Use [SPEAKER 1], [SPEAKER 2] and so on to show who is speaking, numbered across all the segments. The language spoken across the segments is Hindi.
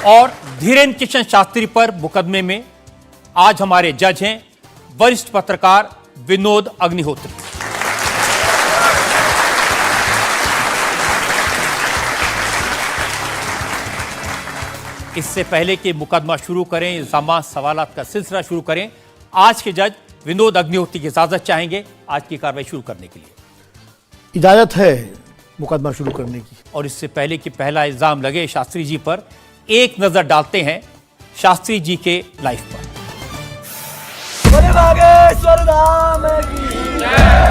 [SPEAKER 1] और धीरेन्द्र कृष्ण शास्त्री पर मुकदमे में आज हमारे जज हैं वरिष्ठ पत्रकार विनोद अग्निहोत्री। इससे पहले कि मुकदमा शुरू करें, इल्जामात सवालात का सिलसिला शुरू करें, आज के जज विनोद अग्निहोत्री की इजाजत चाहेंगे आज की कार्रवाई शुरू करने के लिए।
[SPEAKER 2] इजाजत है मुकदमा शुरू करने की।
[SPEAKER 1] और इससे पहले कि पहला इल्जाम लगे शास्त्री जी पर, एक नजर डालते हैं शास्त्री जी के लाइफ पर।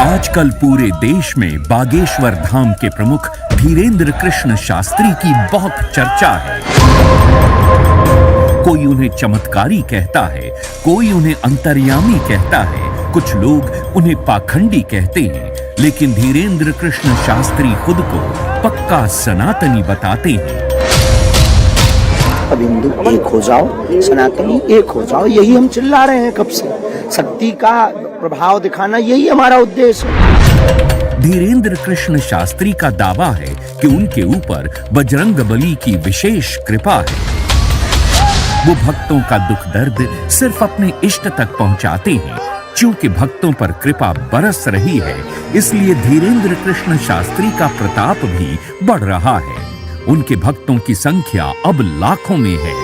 [SPEAKER 3] आजकल पूरे देश में बागेश्वर धाम के प्रमुख धीरेन्द्र कृष्ण शास्त्री की बहुत चर्चा है। कोई उन्हें चमत्कारी कहता है, कोई उन्हें अंतर्यामी कहता है, कुछ लोग उन्हें पाखंडी कहते हैं, लेकिन धीरेन्द्र कृष्ण शास्त्री खुद को पक्का सनातनी बताते हैं।
[SPEAKER 4] अब हिंदू एक हो जाओ, सनातनी एक हो जाओ, यही हम चिल्ला रहे हैं कब से। शक्ति का प्रभाव दिखाना यही हमारा उद्देश्य है।
[SPEAKER 3] धीरेन्द्र कृष्ण शास्त्री का दावा है कि उनके ऊपर बजरंगबली की विशेष कृपा है। वो भक्तों का दुख दर्द सिर्फ अपने इष्ट तक पहुंचाते हैं। चूंकि भक्तों पर कृपा बरस रही है, इसलिए धीरेन्द्र कृष्ण शास्त्री का प्रताप भी बढ़ रहा है। उनके भक्तों की संख्या अब लाखों में है।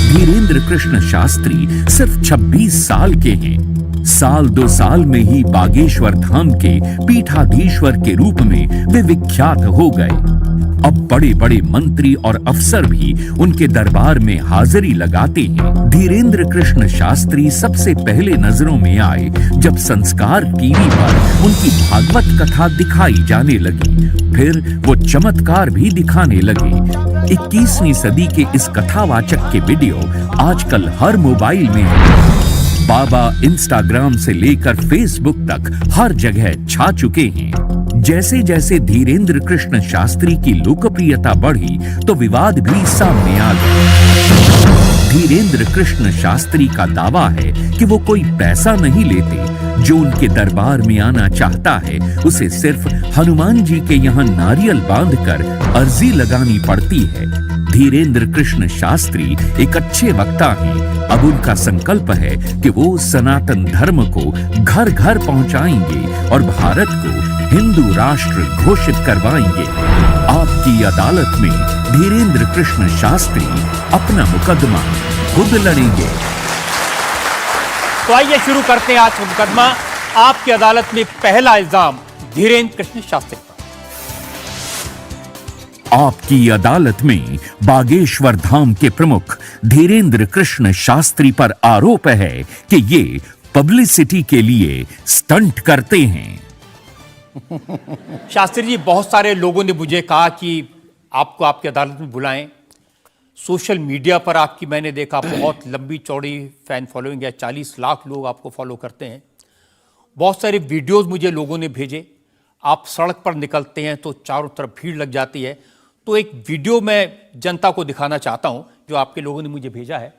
[SPEAKER 3] धीरेन्द्र कृष्ण शास्त्री सिर्फ 26 साल के हैं। साल 2 साल में ही बागेश्वर धाम के पीठाधीश्वर के रूप में वे विख्यात हो गए। अब बड़े बड़े मंत्री और अफसर भी उनके दरबार में हाजिरी लगाते हैं। धीरेन्द्र कृष्ण शास्त्री सबसे पहले नजरों में आए जब संस्कार टीवी पर उनकी भागवत कथा दिखाई जाने लगी। फिर वो चमत्कार भी दिखाने लगे। 21वीं सदी के इस कथावाचक के वीडियो आजकल हर मोबाइल में है। बाबा इंस्टाग्राम से लेकर फेसबुक तक हर जगह छा चुके हैं। जैसे जैसे धीरेन्द्र कृष्ण शास्त्री की लोकप्रियता बढ़ी तो विवाद भी सामने आ गए। धीरेन्द्र कृष्ण शास्त्री का दावा है कि वो कोई पैसा नहीं लेते। जो उनके दरबार में आना चाहता है उसे सिर्फ हनुमान जी के यहाँ नारियल बांधकर अर्जी लगानी पड़ती है। धीरेन्द्र कृष्ण शास्त्री एक अच्छे वक्ता हैं। अब उनका संकल्प है कि वो सनातन धर्म को घर घर पहुंचाएंगे और भारत को हिंदू राष्ट्र घोषित करवाएंगे। आपकी अदालत में धीरेन्द्र कृष्ण शास्त्री अपना मुकदमा खुद लड़ेंगे।
[SPEAKER 1] तो आइए शुरू करते हैं आज का मुकदमा। आपकी अदालत में पहला इल्जाम धीरेन्द्र कृष्ण शास्त्री पर।
[SPEAKER 3] आपकी अदालत में बागेश्वर धाम के प्रमुख धीरेन्द्र कृष्ण शास्त्री पर आरोप है कि ये पब्लिसिटी के लिए स्टंट करते हैं।
[SPEAKER 1] शास्त्री जी, बहुत सारे लोगों ने मुझे कहा कि आपको आपकी अदालत में बुलाएं। सोशल मीडिया पर आपकी मैंने देखा बहुत लंबी चौड़ी फैन फॉलोइंग है, 40 लाख लोग आपको फॉलो करते हैं। बहुत सारे वीडियोस मुझे लोगों ने भेजे। आप सड़क पर निकलते हैं तो चारों तरफ भीड़ लग जाती है। तो एक वीडियो मैं जनता को दिखाना चाहता हूं जो आपके लोगों ने मुझे भेजा है।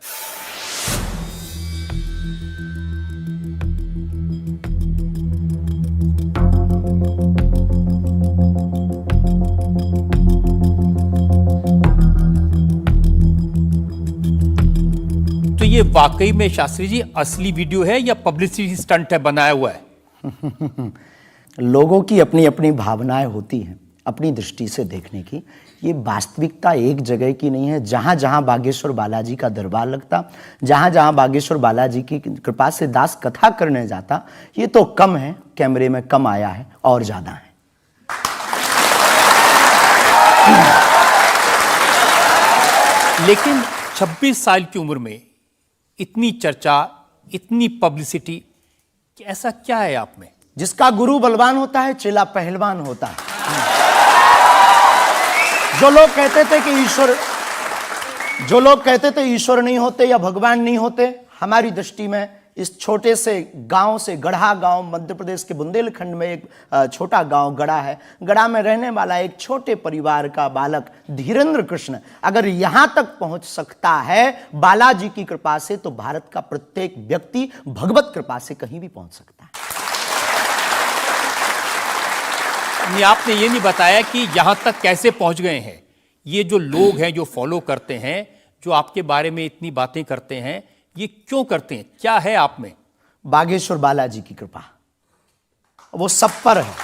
[SPEAKER 1] तो ये वाकई में शास्त्री जी असली वीडियो है या पब्लिसिटी स्टंट है, बनाया हुआ है?
[SPEAKER 4] लोगों की अपनी अपनी भावनाएं होती हैं, अपनी दृष्टि से देखने की। ये वास्तविकता एक जगह की नहीं है। जहां जहां बागेश्वर बालाजी का दरबार लगता, जहां जहां बागेश्वर बालाजी की कृपा से दास कथा करने जाता, ये तो कम है, कैमरे में कम आया है और ज्यादा है।
[SPEAKER 1] लेकिन 26 साल की उम्र में इतनी चर्चा, इतनी पब्लिसिटी, ऐसा क्या है आप में?
[SPEAKER 4] जिसका गुरु बलवान होता है, चेला पहलवान होता है। जो लोग कहते थे ईश्वर नहीं होते या भगवान नहीं होते, हमारी दृष्टि में इस छोटे से गांव से, गढ़ा गांव मध्य प्रदेश के बुंदेलखंड में एक छोटा गांव गढ़ा है। गढ़ा में रहने वाला एक छोटे परिवार का बालक धीरेन्द्र कृष्ण अगर यहां तक पहुंच सकता है बालाजी की कृपा से, तो भारत का प्रत्येक व्यक्ति भगवत कृपा से कहीं भी पहुंच सकता है।
[SPEAKER 1] आपने ये नहीं बताया कि यहां तक कैसे पहुंच गए हैं। ये जो लोग हैं जो फॉलो करते हैं, जो आपके बारे में इतनी बातें करते हैं, ये क्यों करते हैं? क्या है आप में?
[SPEAKER 4] बागेश्वर बालाजी की कृपा वो सब पर है।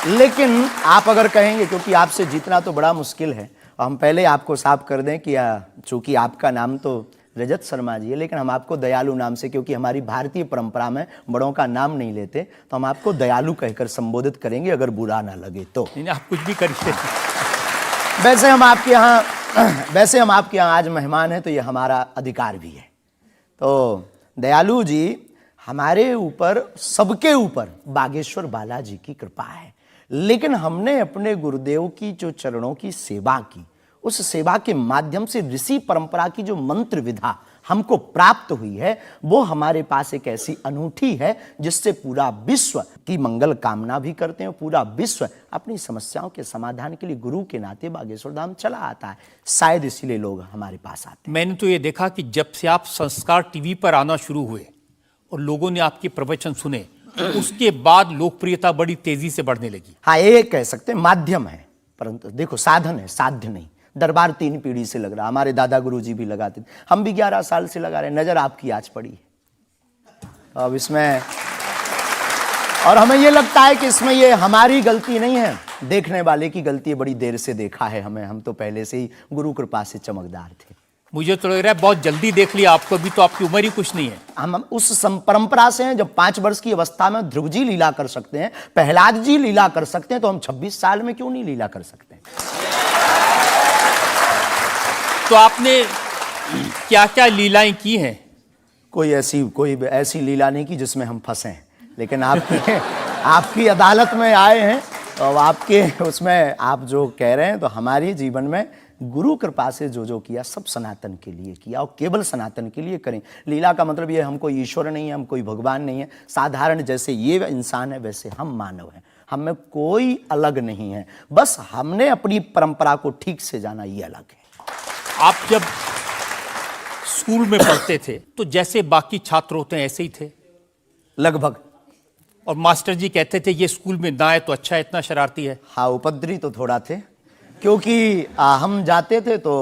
[SPEAKER 4] लेकिन आप अगर कहेंगे, क्योंकि आपसे जीतना तो बड़ा मुश्किल है, हम पहले आपको साफ कर दें कि चूंकि आपका नाम तो रजत शर्मा जी है, लेकिन हम आपको दयालु नाम से, क्योंकि हमारी भारतीय परंपरा में बड़ों का नाम नहीं लेते, तो हम आपको दयालु कहकर संबोधित करेंगे, अगर बुरा ना लगे तो।
[SPEAKER 1] नहीं, आप कुछ भी करिए।
[SPEAKER 4] वैसे हम आपके यहाँ आज मेहमान हैं, तो ये हमारा अधिकार भी है। तो दयालु जी, हमारे ऊपर, सबके ऊपर बागेश्वर बालाजी की कृपा है, लेकिन हमने अपने गुरुदेव की जो चरणों की सेवा की, उस सेवा के माध्यम से ऋषि परंपरा की जो मंत्र विधा हमको प्राप्त हुई है, वो हमारे पास एक ऐसी अनूठी है जिससे पूरा विश्व की मंगल कामना भी करते हैं। पूरा विश्व अपनी समस्याओं के समाधान के लिए गुरु के नाते बागेश्वर धाम चला आता है। शायद इसीलिए लोग हमारे पास आते हैं।
[SPEAKER 1] मैंने तो ये देखा कि जब से आप संस्कार टीवी पर आना शुरू हुए और लोगों ने आपके प्रवचन सुने, उसके बाद लोकप्रियता बड़ी तेजी से बढ़ने लगी।
[SPEAKER 4] हाँ, ये कह सकते हैं माध्यम है, परंतु देखो साधन है, साध्य नहीं। दरबार 3 पीढ़ी से लग रहा, हमारे दादा गुरु जी भी लगाते थे, हम भी 11 साल से लगा रहे। नजर आपकी आज पड़ी है अब इसमें, और हमें ये लगता है कि इसमें ये हमारी गलती नहीं है, देखने वाले की गलती है। बड़ी देर से देखा है हमें, हम तो पहले से ही गुरु कृपा से चमकदार थे।
[SPEAKER 1] मुझे तो लग रहा है बहुत जल्दी देख लिया आपको, भी तो आपकी उम्र ही कुछ नहीं है।
[SPEAKER 4] हम उस परंपरा से हैं, जब 5 वर्ष की अवस्था में ध्रुव जी लीला कर सकते हैं, प्रहलाद जी लीला कर सकते हैं, तो हम 26 साल में क्यों नहीं लीला कर सकते?
[SPEAKER 1] तो आपने क्या क्या लीलाएं की हैं?
[SPEAKER 4] कोई ऐसी लीला नहीं की जिसमें हम फंसे हैं, लेकिन आपकी अदालत में आए हैं, और आपके उसमें आप जो कह रहे हैं, तो हमारे जीवन में गुरु कृपा से जो किया सब सनातन के लिए किया, और केवल सनातन के लिए करें। लीला का मतलब ये, हम कोई ईश्वर नहीं है, हम कोई भगवान नहीं है। साधारण जैसे ये इंसान है, वैसे हम मानव हैं, हम में कोई अलग नहीं है। बस हमने अपनी परंपरा को ठीक से जाना, ये अलग है।
[SPEAKER 1] आप जब स्कूल में पढ़ते थे तो जैसे बाकी छात्र होते हैं ऐसे ही थे
[SPEAKER 4] लगभग,
[SPEAKER 1] और मास्टर जी कहते थे ये स्कूल में ना आए तो अच्छा है, इतना शरारती है?
[SPEAKER 4] हाँ, उपद्रवी तो थोड़ा थे, क्योंकि हम जाते थे तो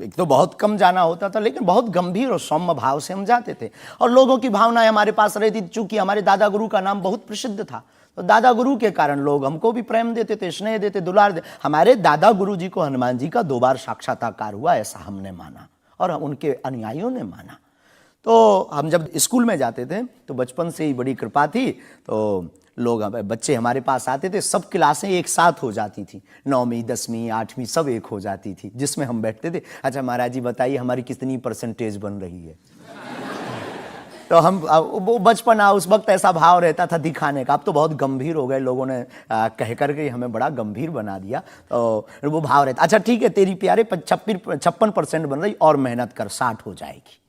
[SPEAKER 4] एक तो बहुत कम जाना होता था, लेकिन बहुत गंभीर और सौम्य भाव से हम जाते थे, और लोगों की भावनाएं हमारे पास रहती थी। चूंकि हमारे दादा गुरु का नाम बहुत प्रसिद्ध था, तो दादा गुरु के कारण लोग हमको भी प्रेम देते थे, स्नेह देते, दुलार देते। हमारे दादा गुरु जी को हनुमान जी का 2 बार साक्षात्कार हुआ, ऐसा हमने माना, और उनके अनुयायियों ने माना। तो हम जब स्कूल में जाते थे, तो बचपन से ही बड़ी कृपा थी, तो लोग, बच्चे हमारे पास आते थे, सब क्लासें एक साथ हो जाती थी, 9वीं 10वीं 8वीं सब एक हो जाती थी, जिसमें हम बैठते थे। अच्छा महाराज जी बताइए हमारी कितनी परसेंटेज बन रही है? तो हम, वो बचपना, उस वक्त ऐसा भाव रहता था दिखाने का। अब तो बहुत गंभीर हो गए, लोगों ने कह करके हमें बड़ा गंभीर बना दिया, तो वो भाव रहता। अच्छा ठीक है, तेरी प्यारे 56% बन रही, और मेहनत कर, 60 हो जाएगी।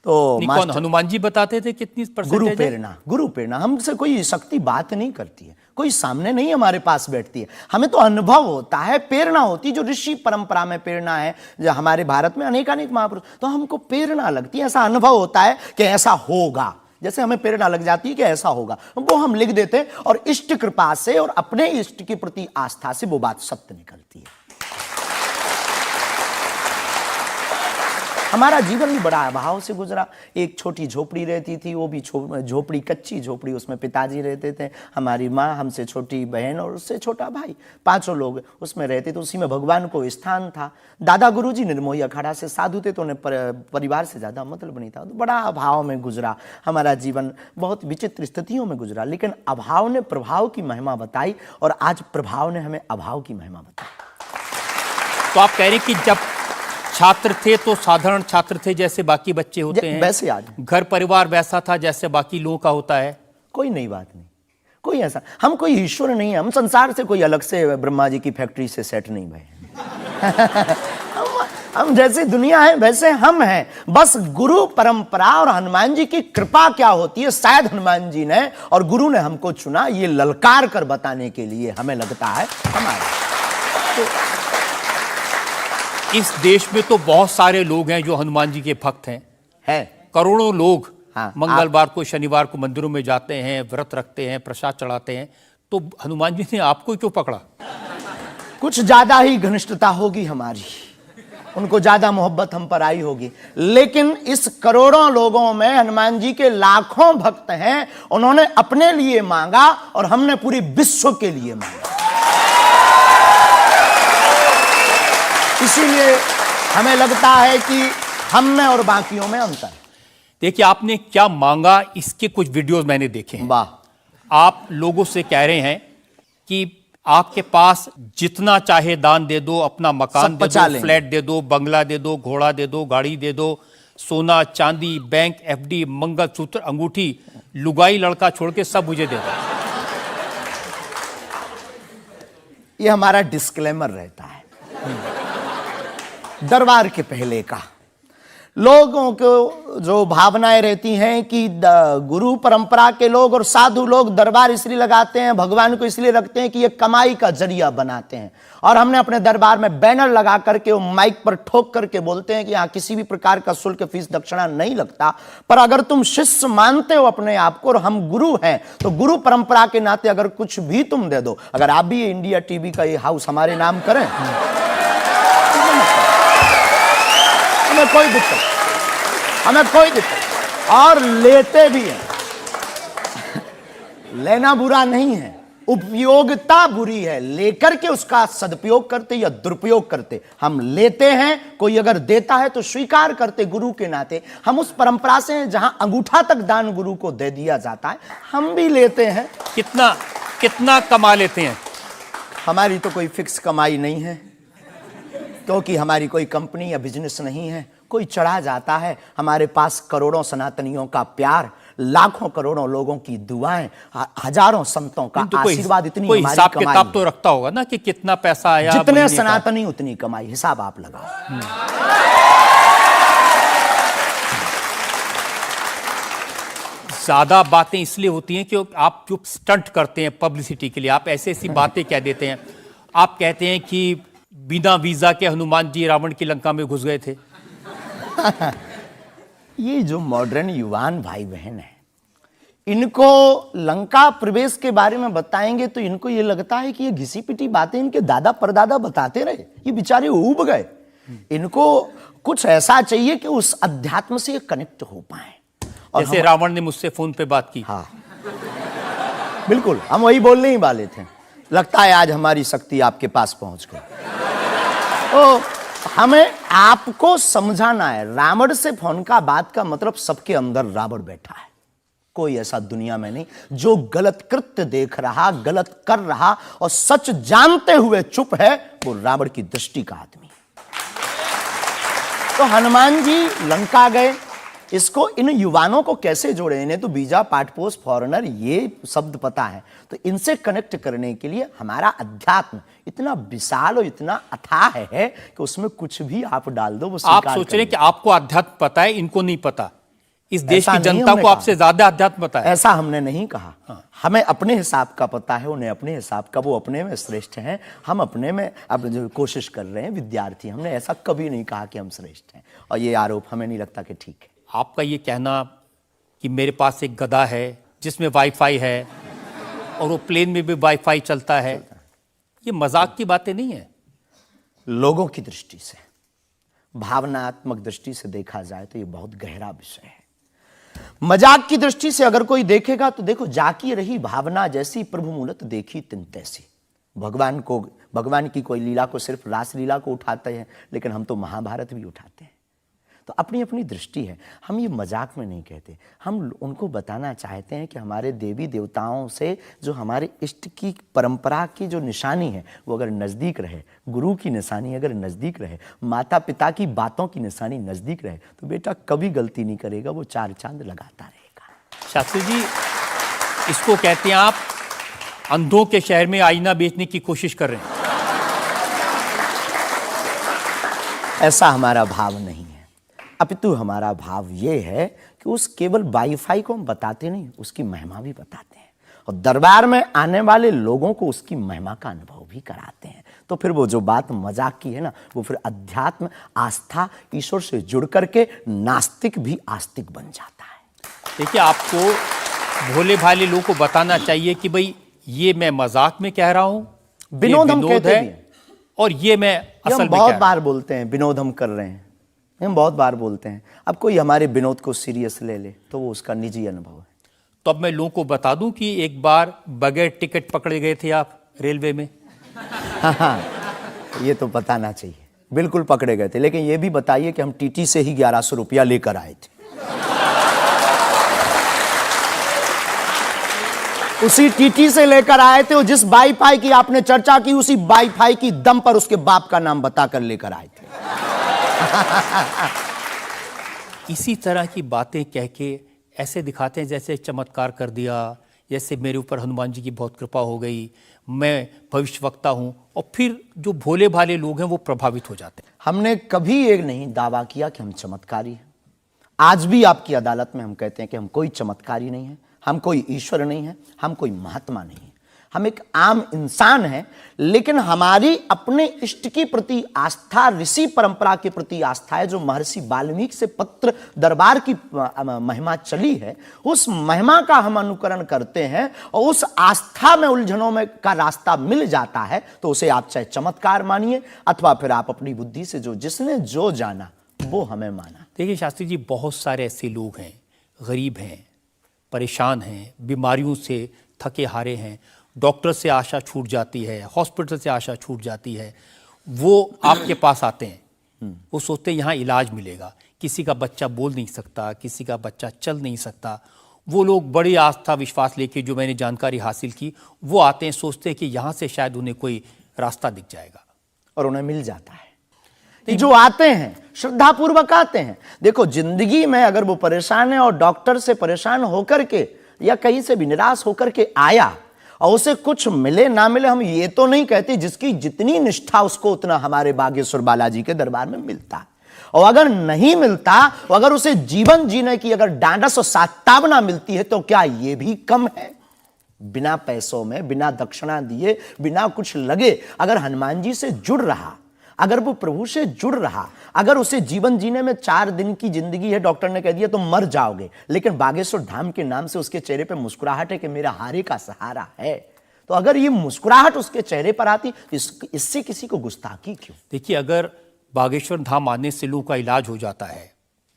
[SPEAKER 4] तो
[SPEAKER 1] कौन हनुमान जी बताते थे कितनी परसेंटेज?
[SPEAKER 4] गुरु प्रेरणा हमसे कोई शक्ति बात नहीं करती है, कोई सामने नहीं हमारे पास बैठती है, हमें तो अनुभव होता है, प्रेरणा होती है। जो ऋषि परंपरा में प्रेरणा है, जो हमारे भारत में अनेकानेक महापुरुष, तो हमको प्रेरणा लगती है, ऐसा अनुभव होता है कि ऐसा होगा। जैसे हमें प्रेरणा लग जाती है कि ऐसा होगा, वो हम लिख देते हैं, और इष्ट कृपा से और अपने इष्ट के प्रति आस्था से वो बात सत्य निकलती है। हमारा जीवन भी बड़ा अभाव से गुजरा। एक छोटी झोपड़ी रहती थी, वो भी झोपड़ी, कच्ची झोपड़ी, उसमें पिताजी रहते थे, हमारी माँ, हमसे छोटी बहन और उससे छोटा भाई, 5 लोग उसमें रहते थे। उसी में भगवान को स्थान था। दादा गुरुजी निर्मोही अखाड़ा से साधु थे, तो उन्हें परिवार से ज़्यादा मतलब नहीं था। तो बड़ा अभाव में गुजरा हमारा जीवन, बहुत विचित्र स्थितियों में गुजरा। लेकिन अभाव ने प्रभाव की महिमा बताई, और आज प्रभाव ने हमें अभाव की महिमा बताई।
[SPEAKER 1] तो आप कह रहे हैं कि जब छात्र थे तो साधारण छात्र थे, जैसे बाकी बच्चे होते हैं,
[SPEAKER 4] वैसे आज
[SPEAKER 1] घर परिवार वैसा था जैसे बाकी लोगों का होता है?
[SPEAKER 4] कोई नई बात नहीं, कोई ऐसा, हम कोई ईश्वर नहीं है, हम संसार से कोई अलग से ब्रह्मा जी की फैक्ट्री से सेट नहीं भये। हम जैसे दुनिया है वैसे हम हैं। बस गुरु परंपरा और हनुमान जी की कृपा क्या होती है, शायद हनुमान जी ने और गुरु ने हमको चुना, ये ललकार कर बताने के लिए, हमें लगता है हमारे। तो
[SPEAKER 1] इस देश में तो बहुत सारे लोग हैं जो हनुमान जी के भक्त हैं, करोड़ों लोग।
[SPEAKER 4] हाँ,
[SPEAKER 1] मंगलवार को, शनिवार को मंदिरों में जाते हैं, व्रत रखते हैं, प्रसाद चढ़ाते हैं। तो हनुमान जी ने आपको क्यों पकड़ा?
[SPEAKER 4] कुछ ज्यादा ही घनिष्ठता होगी हमारी, उनको ज्यादा मोहब्बत हम पर आई होगी, लेकिन इस करोड़ों लोगों में हनुमान जी के लाखों भक्त हैं। उन्होंने अपने लिए मांगा और हमने पूरी विश्व के लिए मांगा। इसीलिए हमें लगता है कि हम में और बाकियों में अंतर है।
[SPEAKER 1] देखिए, आपने क्या मांगा, इसके कुछ वीडियोस मैंने देखे हैं।
[SPEAKER 4] वाह।
[SPEAKER 1] आप लोगों से कह रहे हैं कि आपके पास जितना चाहे दान दे दो, अपना मकान
[SPEAKER 4] सब
[SPEAKER 1] दे
[SPEAKER 4] पचा
[SPEAKER 1] दो,
[SPEAKER 4] लेंगे।
[SPEAKER 1] फ्लैट दे दो, बंगला दे दो, घोड़ा दे दो, गाड़ी दे दो, सोना चांदी, बैंक, एफडी, मंगलसूत्र, अंगूठी, लुगाई लड़का छोड़ के सब मुझे दे दो।
[SPEAKER 4] ये हमारा डिस्क्लेमर रहता है दरबार के पहले का। लोगों को जो भावनाएं रहती हैं कि गुरु परंपरा के लोग और साधु लोग दरबार इसलिए लगाते हैं, भगवान को इसलिए रखते हैं कि ये कमाई का जरिया बनाते हैं। और हमने अपने दरबार में बैनर लगा करके, वो माइक पर ठोक करके बोलते हैं कि यहाँ किसी भी प्रकार का शुल्क, फीस, दक्षिणा नहीं लगता। पर अगर तुम शिष्य मानते हो अपने आप को और हम गुरु हैं, तो गुरु परंपरा के नाते अगर कुछ भी तुम दे दो, अगर आप भी इंडिया टीवी का ये हाउस हमारे नाम करें, हमें कोई दिक्कत, हमें कोई दिक्कत, और लेते भी हैं। लेना बुरा नहीं है, उपयोगिता बुरी है। लेकर के उसका सदुपयोग करते या दुरुपयोग करते। हम लेते हैं, कोई अगर देता है तो स्वीकार करते गुरु के नाते। हम उस परंपरा से हैं जहां अंगूठा तक दान गुरु को दे दिया जाता है, हम भी लेते हैं।
[SPEAKER 1] कितना कितना कमा लेते हैं?
[SPEAKER 4] हमारी तो कोई फिक्स कमाई नहीं है, क्योंकि हमारी कोई कंपनी या बिजनेस नहीं है। कोई चढ़ा जाता है, हमारे पास करोड़ों सनातनियों का प्यार, लाखों करोड़ों लोगों की दुआएं, हजारों संतों का आशीर्वाद, इतनी
[SPEAKER 1] कोई
[SPEAKER 4] हमारी
[SPEAKER 1] हिसाब
[SPEAKER 4] कमाई
[SPEAKER 1] किताब तो रखता होगा ना कि कितना पैसा आया।
[SPEAKER 4] जितने
[SPEAKER 1] महीने का।
[SPEAKER 4] सनातनी उतनी कमाई, हिसाब आप लगाओ।
[SPEAKER 1] ज्यादा बातें इसलिए होती हैं कि आप जो स्टंट करते हैं पब्लिसिटी के लिए, आप ऐसी ऐसी बातें कह देते हैं। आप कहते हैं कि बिना वीजा के हनुमान जी रावण की लंका में घुस गए थे।
[SPEAKER 4] ये जो मॉडर्न युवान भाई बहन है, इनको लंका प्रवेश के बारे में बताएंगे तो इनको ये लगता है कि ये घिसी पिटी बातें इनके दादा परदादा बताते रहे, ये बेचारे ऊब गए। इनको कुछ ऐसा चाहिए कि उस अध्यात्म से कनेक्ट हो पाए। और
[SPEAKER 1] जैसे रावण ने मुझसे फोन पे बात की।
[SPEAKER 4] हाँ, बिल्कुल, हम वही बोलने ही वाले थे। लगता है आज हमारी शक्ति आपके पास पहुंच गई। तो हमें आपको समझाना है, रावण से फोन का बात का मतलब सबके अंदर रावण बैठा है। कोई ऐसा दुनिया में नहीं जो गलत कृत्य देख रहा, गलत कर रहा और सच जानते हुए चुप है, वो रावण की दृष्टि का आदमी। तो हनुमान जी लंका गए, इसको इन युवानों को कैसे जोड़े? इन्हें तो वीजा, पासपोर्ट, फॉरेनर ये शब्द पता है। तो इनसे कनेक्ट करने के लिए हमारा अध्यात्म इतना विशाल और इतना अथाह है कि उसमें कुछ भी आप डाल दो वो
[SPEAKER 1] आप
[SPEAKER 4] स्वीकार
[SPEAKER 1] सोच रहे हैं
[SPEAKER 4] करेंगे।
[SPEAKER 1] कि आपको अध्यात्म पता है, इनको नहीं पता। इस देश
[SPEAKER 4] ऐसा
[SPEAKER 1] की
[SPEAKER 4] नहीं
[SPEAKER 1] जनता
[SPEAKER 4] हमने
[SPEAKER 1] को
[SPEAKER 4] कहा।
[SPEAKER 1] आपसे ज्यादा अध्यात्म पता है।
[SPEAKER 4] ऐसा हमने नहीं कहा। हमें अपने हिसाब का पता है, उन्हें अपने हिसाब का। वो अपने में श्रेष्ठ हैं, हम अपने में अब जो कोशिश कर रहे हैं विद्यार्थी। हमने ऐसा कभी नहीं कहा कि हम श्रेष्ठ हैं, और ये आरोप हमें नहीं लगता कि ठीक है।
[SPEAKER 1] आपका ये कहना कि मेरे पास एक गधा है जिसमें वाईफाई है और वो प्लेन में भी वाईफाई चलता है, ये मजाक की बातें नहीं है।
[SPEAKER 4] लोगों की दृष्टि से, भावनात्मक दृष्टि से देखा जाए तो ये बहुत गहरा विषय है। मजाक की दृष्टि से अगर कोई देखेगा तो देखो, जाकी रही भावना जैसी प्रभु मूलत देखी तिन तैसी। भगवान की कोई लीला को सिर्फ रास लीला को उठाते हैं, लेकिन हम तो महाभारत भी उठाते हैं। तो अपनी अपनी दृष्टि है, हम ये मजाक में नहीं कहते। हम उनको बताना चाहते हैं कि हमारे देवी देवताओं से जो हमारे इष्ट की परंपरा की जो निशानी है वो अगर नज़दीक रहे, गुरु की निशानी अगर नज़दीक रहे, माता पिता की बातों की निशानी नज़दीक रहे, तो बेटा कभी गलती नहीं करेगा, वो चार चांद लगाता रहेगा।
[SPEAKER 1] शास्त्री जी, इसको कहते हैं आप अंधों के शहर में आईना बेचने की कोशिश कर रहे हैं।
[SPEAKER 4] ऐसा हमारा भाव नहीं है, अपितु हमारा भाव ये है कि उस केवल वाईफाई को हम बताते नहीं, उसकी महिमा भी बताते हैं, और दरबार में आने वाले लोगों को उसकी महिमा का अनुभव भी कराते हैं। तो फिर वो जो बात मजाक की है ना, वो फिर अध्यात्म, आस्था, ईश्वर से जुड़ करके नास्तिक भी आस्तिक बन जाता है।
[SPEAKER 1] देखिए, आपको भोले भाले लोगों को बताना चाहिए कि भाई ये मैं मजाक में कह रहा हूं,
[SPEAKER 4] विनोद हम
[SPEAKER 1] विनोद
[SPEAKER 4] कहते
[SPEAKER 1] है,
[SPEAKER 4] भी हैं।
[SPEAKER 1] और ये मैं
[SPEAKER 4] ये
[SPEAKER 1] असल
[SPEAKER 4] हम
[SPEAKER 1] में
[SPEAKER 4] बहुत
[SPEAKER 1] कह
[SPEAKER 4] बार बोलते हैं विनोद हम कर रहे हैं, हम बहुत बार बोलते हैं। अब कोई हमारे विनोद को सीरियस ले ले तो वो उसका निजी अनुभव है।
[SPEAKER 1] तो अब मैं लोगों को बता दूं कि एक बार बगैर टिकट पकड़े गए थे आप रेलवे में।
[SPEAKER 4] हाँ, ये तो बताना चाहिए, बिल्कुल पकड़े गए थे। लेकिन ये भी बताइए कि हम टीटी से ही 1100 रुपया लेकर आए थे। उसी टीटी से लेकर आए थे, और जिस वाईफाई की आपने चर्चा की उसी वाईफाई की दम पर उसके बाप का नाम बताकर लेकर आए थे।
[SPEAKER 1] इसी तरह की बातें कह के ऐसे दिखाते हैं जैसे चमत्कार कर दिया, जैसे मेरे ऊपर हनुमान जी की बहुत कृपा हो गई, मैं भविष्यवक्ता हूं, और फिर जो भोले भाले लोग हैं वो प्रभावित हो जाते हैं।
[SPEAKER 4] हमने कभी ये नहीं दावा किया कि हम चमत्कारी हैं। आज भी आपकी अदालत में हम कहते हैं कि हम कोई चमत्कारी नहीं है, हम कोई ईश्वर नहीं है, हम कोई महात्मा नहीं है, हम एक आम इंसान हैं। लेकिन हमारी अपने इष्ट के प्रति आस्था, ऋषि परंपरा के प्रति आस्था है, जो महर्षि वाल्मीकि से पत्र दरबार की महिमा चली है, उस महिमा का हम अनुकरण करते हैं, और उस आस्था में उलझनों में का रास्ता मिल जाता है तो उसे आप चाहे चमत्कार मानिए अथवा फिर आप अपनी बुद्धि से जो जिसने जो जाना वो हमें माना।
[SPEAKER 1] देखिए शास्त्री जी, बहुत सारे ऐसे लोग हैं, गरीब हैं, परेशान हैं, बीमारियों से थके हारे हैं, डॉक्टर से आशा छूट जाती है, हॉस्पिटल से आशा छूट जाती है, वो आपके पास आते हैं, वो सोचते हैं यहाँ इलाज मिलेगा। किसी का बच्चा बोल नहीं सकता, किसी का बच्चा चल नहीं सकता, वो लोग बड़ी आस्था विश्वास लेके, जो मैंने जानकारी हासिल की, वो आते हैं, सोचते हैं कि यहाँ से शायद उन्हें कोई रास्ता दिख जाएगा,
[SPEAKER 4] और उन्हें मिल जाता है। जो आते हैं श्रद्धापूर्वक आते हैं। देखो, जिंदगी में अगर वो परेशान है और डॉक्टर से परेशान होकर के या कहीं से भी निराश होकर के आया और उसे कुछ मिले ना मिले, हम ये तो नहीं कहते, जिसकी जितनी निष्ठा उसको उतना हमारे बागेश्वर बालाजी के दरबार में मिलता है। और अगर नहीं मिलता, और अगर उसे जीवन जीने की अगर डांडस और सात्तावना मिलती है, तो क्या ये भी कम है? बिना पैसों में, बिना दक्षिणा दिए, बिना कुछ लगे अगर हनुमान जी से जुड़ रहा, अगर वो प्रभु से जुड़ रहा, अगर उसे जीवन जीने में 4 दिन की जिंदगी है, डॉक्टर ने कह दिया तो मर जाओगे, लेकिन बागेश्वर धाम के नाम से उसके चेहरे पे मुस्कुराहट है कि मेरा हारे का सहारा है, तो अगर ये मुस्कुराहट उसके चेहरे पर आती तो इससे किसी को गुस्ताखी क्यों?
[SPEAKER 1] देखिए, अगर बागेश्वर धाम आने से लोगों का इलाज हो जाता है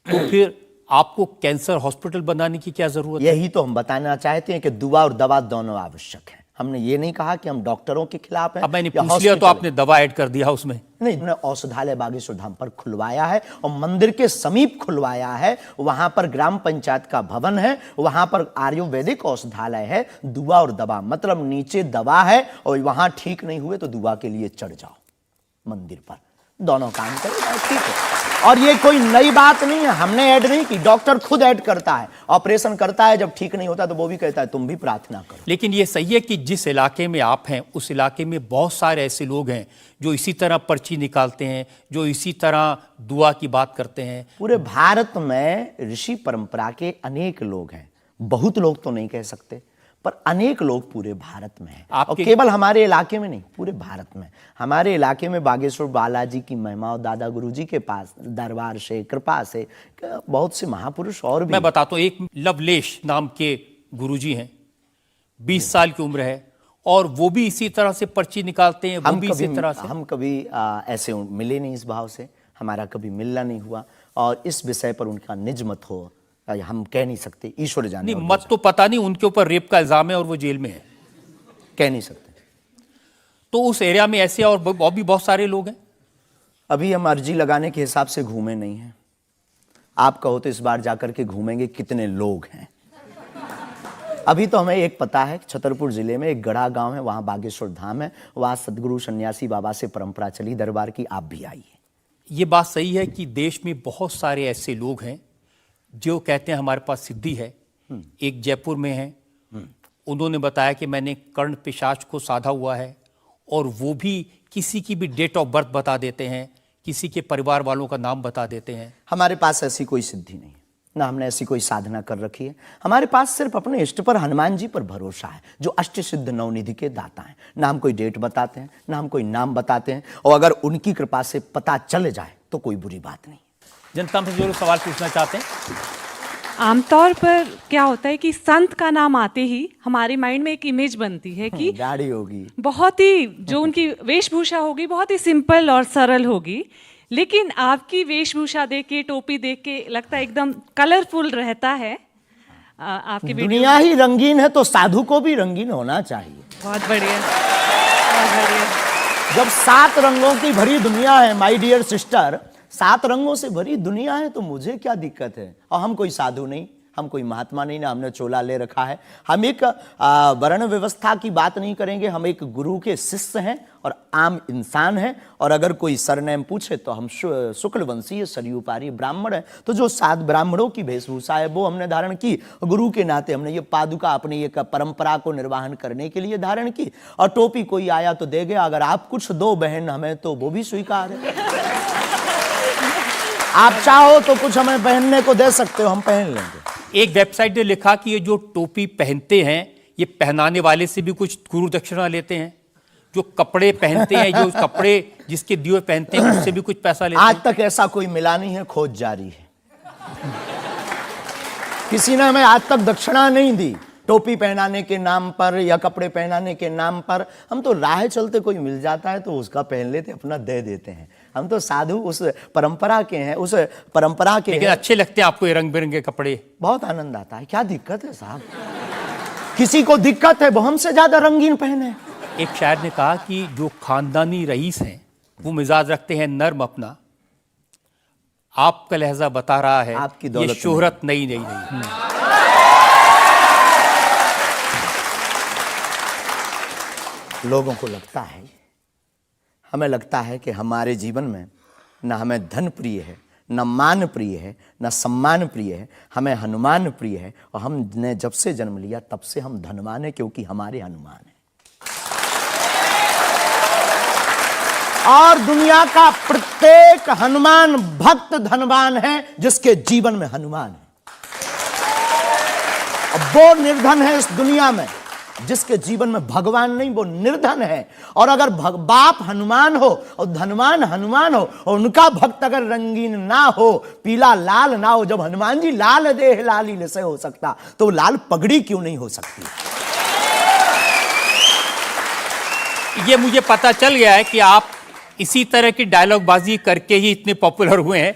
[SPEAKER 1] तो फिर आपको कैंसर हॉस्पिटल बनाने की क्या जरूरत है?
[SPEAKER 4] यही तो हम बताना चाहते हैं कि दुआ और दवा दोनों आवश्यक है। हमने ये नहीं कहा कि हम डॉक्टरों के खिलाफ हैं।
[SPEAKER 1] अब मैंने पूछ लिया तो आपने दवा ऐड कर दिया उसमें।
[SPEAKER 4] नहीं, हमने औषधालय बागेश्वर धाम पर खुलवाया है और मंदिर के समीप खुलवाया है। वहां पर ग्राम पंचायत का भवन है, वहां पर आयुर्वेदिक औषधालय है। दुआ और दवा मतलब नीचे दवा है और वहां ठीक नहीं हुए तो दुआ के लिए चढ़ जाओ मंदिर पर, दोनों काम करेगा, ठीक है। और ये कोई नई बात नहीं है, हमने ऐड नहीं की, डॉक्टर खुद ऐड करता है, ऑपरेशन करता है, जब ठीक नहीं होता तो वो भी कहता है तुम भी प्रार्थना करो।
[SPEAKER 1] लेकिन ये सही है कि जिस इलाके में आप हैं उस इलाके में बहुत सारे ऐसे लोग हैं जो इसी तरह पर्ची निकालते हैं, जो इसी तरह दुआ की बात करते हैं।
[SPEAKER 4] पूरे भारत में ऋषि परंपरा के अनेक लोग हैं, बहुत लोग तो नहीं कह सकते, पर अनेक लोग पूरे भारत में हैं। और केवल हमारे इलाके में नहीं, पूरे भारत में। हमारे इलाके में बागेश्वर बालाजी की महिमा और दादा गुरुजी के पास दरबार से, कृपा से बहुत से महापुरुष और भी।
[SPEAKER 1] मैं बताता हूँ, एक लवलेश नाम के गुरुजी हैं, 20 साल की उम्र है, और वो भी इसी तरह से पर्ची निकालते हैं।
[SPEAKER 4] हम कभी ऐसे मिले नहीं, इस भाव से हमारा कभी मिलना नहीं हुआ, और इस विषय पर उनका निज मत हो हम कह नहीं सकते, ईश्वर जाने।
[SPEAKER 1] नहीं, मत तो पता नहीं, उनके ऊपर रेप का इल्जाम है और वो जेल में है,
[SPEAKER 4] कह नहीं सकते।
[SPEAKER 1] तो उस एरिया में ऐसे और भी बहुत सारे लोग हैं।
[SPEAKER 4] अभी हम अर्जी लगाने के हिसाब से घूमे नहीं हैं। आप कहो तो इस बार जाकर के घूमेंगे कितने लोग हैं। अभी तो हमें एक पता है, छतरपुर जिले में एक गढ़ा गांव है, वहां बागेश्वर धाम है, वहां सदगुरु सन्यासी बाबा से परंपरा चली दरबार की, आप भी आइए।
[SPEAKER 1] ये बात सही है कि देश में बहुत सारे ऐसे लोग हैं जो कहते हैं हमारे पास सिद्धि है। एक जयपुर में है, उन्होंने बताया कि मैंने कर्ण पिशाच को साधा हुआ है, और वो भी किसी की भी डेट ऑफ बर्थ बता देते हैं, किसी के परिवार वालों का नाम बता देते हैं।
[SPEAKER 4] हमारे पास ऐसी कोई सिद्धि नहीं, ना हमने ऐसी कोई साधना कर रखी है। हमारे पास सिर्फ अपने इष्ट पर, हनुमान जी पर भरोसा है, जो अष्ट सिद्ध नवनिधि के दाता हैं। ना हम कोई डेट बताते हैं, ना हम कोई नाम बताते हैं, और अगर उनकी कृपा से पता चल जाए तो कोई बुरी बात नहीं।
[SPEAKER 1] जनता से जो लोग सवाल पूछना चाहते हैं,
[SPEAKER 5] आमतौर पर क्या होता है कि संत का नाम आते ही हमारे माइंड में एक इमेज बनती है कि
[SPEAKER 4] दाढ़ी होगी,
[SPEAKER 5] बहुत ही जो उनकी वेशभूषा होगी बहुत ही सिंपल और सरल होगी, लेकिन आपकी वेशभूषा देख के, टोपी देख के लगता है एकदम कलरफुल रहता है आपके वीडियो।
[SPEAKER 4] दुनिया ही रंगीन है तो साधु को भी रंगीन होना चाहिए।
[SPEAKER 5] बहुत बढ़िया, बहुत बढ़िया।
[SPEAKER 4] जब 7 रंगों की भरी दुनिया है माय डियर सिस्टर, 7 रंगों से भरी दुनिया है तो मुझे क्या दिक्कत है। और हम कोई साधु नहीं, हम कोई महात्मा नहीं ना, हमने चोला ले रखा है। हम एक वर्ण व्यवस्था की बात नहीं करेंगे, हम एक गुरु के शिष्य हैं और आम इंसान हैं। और अगर कोई सरनेम पूछे तो हम शुक्ल वंशीय सरयूपारी ब्राह्मण हैं। तो जो 7 ब्राह्मणों की वेशभूषा है वो हमने धारण की, गुरु के नाते हमने ये पादुका अपनी एक परंपरा को निर्वाहन करने के लिए धारण की। और टोपी कोई आया तो दे गया, अगर आप कुछ दो बहन हमें तो वो भी स्वीकार है। आप चाहो तो कुछ हमें पहनने को दे सकते हो, हम पहन लेंगे।
[SPEAKER 1] एक वेबसाइट ने लिखा कि ये जो टोपी पहनते हैं ये पहनाने वाले से भी कुछ गुरु दक्षिणा लेते हैं, जो कपड़े पहनते हैं, जो कपड़े जिसके दिए पहनते हैं उससे भी कुछ पैसा लेते हैं।
[SPEAKER 4] आज तक ऐसा कोई मिला नहीं है, खोज जारी है। किसी ने हमें आज तक दक्षिणा नहीं दी टोपी पहनाने के नाम पर या कपड़े पहनाने के नाम पर। हम तो राह चलते कोई मिल जाता है तो उसका पहन लेते, अपना दे देते हैं। हम तो साधु उस परंपरा के हैं, उस परंपरा के
[SPEAKER 1] लेकिन
[SPEAKER 4] हैं।
[SPEAKER 1] अच्छे लगते हैं आपको ये रंग बिरंगे कपड़े?
[SPEAKER 4] बहुत आनंद आता है। क्या दिक्कत है साहब? किसी को दिक्कत है वो हमसे ज्यादा रंगीन पहने।
[SPEAKER 1] एक शायर ने कहा कि जो खानदानी रईस हैं वो मिजाज रखते हैं नर्म अपना। आपका लहजा बता रहा है
[SPEAKER 4] आपकी
[SPEAKER 1] ये
[SPEAKER 4] दौलत
[SPEAKER 1] शोहरत नई नई नहीं।
[SPEAKER 4] लोगों को लगता है, हमें लगता है कि हमारे जीवन में न हमें धन प्रिय है, न मान प्रिय है, न सम्मान प्रिय है, हमें हनुमान प्रिय है। और हमने जब से जन्म लिया तब से हम धनवान हैं, क्योंकि हमारे हनुमान हैं। और दुनिया का प्रत्येक हनुमान भक्त धनवान है जिसके जीवन में हनुमान है। और वो निर्धन है इस दुनिया में जिसके जीवन में भगवान नहीं, वो निर्धन है। और अगर बाप हनुमान हो और धनवान हनुमान हो और उनका भक्त अगर रंगीन ना हो, पीला लाल ना हो, जब हनुमान जी लाल देह लाली से हो सकता तो लाल पगड़ी क्यों नहीं हो सकती?
[SPEAKER 1] ये मुझे पता चल गया है कि आप इसी तरह की डायलॉग बाजी करके ही इतने पॉपुलर हुए हैं